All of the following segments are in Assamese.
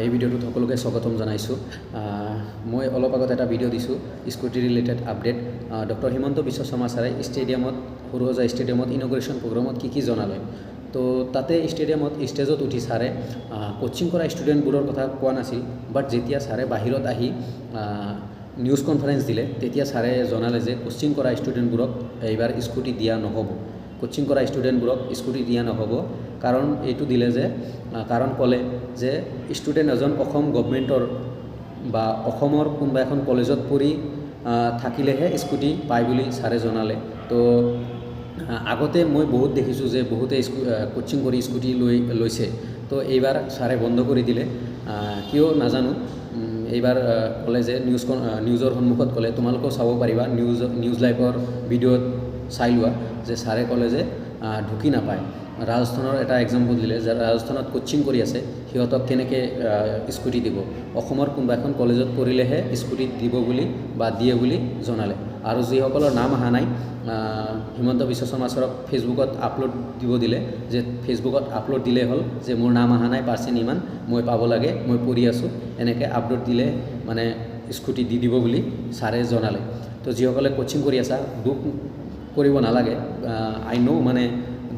এই ভিডিঅ'টোত সকলোকে স্বাগতম জনাইছোঁ। মই অলপ আগত এটা ভিডিঅ' দিছোঁ scooty related update. Doctor Himanta Biswa Sarma ছাৰে ষ্টেডিয়ামত সৰুসজাই ষ্টেডিয়ামত ইনগ্ৰেশ্যন প্ৰগ্ৰামত কি জনালে। তো তাতে ষ্টেজত উঠি ছাৰে কোচিং কৰা ষ্টুডেণ্টবোৰৰ কথা কোৱা নাছিল, বাট যেতিয়া ছাৰে বাহিৰত আহি নিউজ কনফাৰেন্স দিলে তেতিয়া ছাৰে জনালে যে কোচিং কৰা ষ্টুডেণ্টবোৰক এইবাৰ স্কুটি দিয়া নহ'ব। কোচিং কৰা ষ্টুডেণ্টবোৰক স্কুটি দিয়া নহ'ব কাৰণ এইটো দিলে যে কাৰণ ক'লে যে ষ্টুডেণ্ট এজন অসম গভৰ্ণমেণ্টৰ বা অসমৰ কোনোবা এখন কলেজত পঢ়ি থাকিলেহে স্কুটি পায় বুলি ছাৰে জনালে। তো আগতে মই বহুত দেখিছোঁ যে বহুতে কোচিং কৰি স্কুটি লৈছে। তো এইবাৰ ছাৰে বন্ধ কৰি দিলে, কিয় নাজানো। এইবাৰ ক'লে যে নিউজৰ সন্মুখত ক'লে তোমালোকেও চাব পাৰিবা, নিউজ লাইভৰ ভিডিঅ'ত চাই লোৱা যে ছাৰে ক'লে যে ঢুকি নাপায়। ৰাজস্থানৰ এটা এক্সাম্পল দিলে যে ৰাজস্থানত কোচিং কৰি আছে, সিহঁতক কেনেকৈ স্কুটি দিব। অসমৰ কোনোবা এখন কলেজত পঢ়িলেহে স্কুটি দিব বুলি বা দিয়ে বুলি জনালে। আৰু যিসকলৰ নাম অহা নাই হিমন্ত বিশ্ব শৰ্মা ছাৰক ফেচবুকত আপলোড দিব দিলে, যে ফেচবুকত আপলোড দিলেই হ'ল যে মোৰ নাম অহা নাই পাৰ্চেণ্ট ইমান, মই পাব লাগে, মই পঢ়ি আছোঁ, এনেকৈ আপলোড দিলে মানে স্কুটি দি দিব বুলি ছাৰে জনালে। তো যিসকলে কোচিং কৰি আছা দুখ কৰিব নালাগে, আই ন' মানে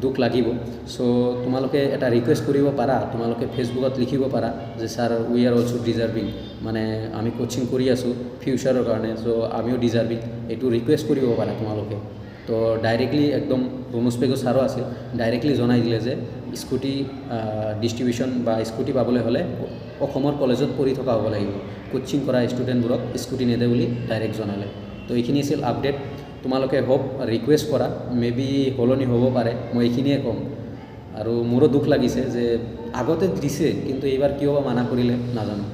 দুখ লাগিব। চ' তোমালোকে এটা ৰিকুৱেষ্ট কৰিব পাৰা, তোমালোকে ফেচবুকত লিখিব পাৰা যে ছাৰ উই আৰ অলছ' ডিজাৰ্ভিং, মানে আমি কোচিং কৰি আছোঁ ফিউচাৰৰ কাৰণে, চ' আমিও ডিজাৰ্ভিং, এইটো ৰিকুৱেষ্ট কৰিব পাৰা তোমালোকে। তো ডাইৰেক্টলি একদম ৰোমোজ পেগু ছাৰো আছিল, ডাইৰেক্টলি জনাই দিলে যে স্কুটি ডিষ্ট্ৰিবিউশ্যন বা স্কুটি পাবলৈ হ'লে অসমৰ কলেজত পঢ়ি থকা হ'ব লাগিব, কোচিং কৰা ষ্টুডেণ্টবোৰক স্কুটি নেদে বুলি ডাইৰেক্ট জনালে। তো এইখিনি আছিল আপডেট। তোমালোকে হোপ ৰিকুৱেষ্ট কৰা, মে বি সলনি হ'ব পাৰে, মই এইখিনিয়ে ক'ম। আৰু মোৰো দুখ লাগিছে যে আগতে দিছে কিন্তু এইবাৰ কিয় বা মানা কৰিলে নাজানো।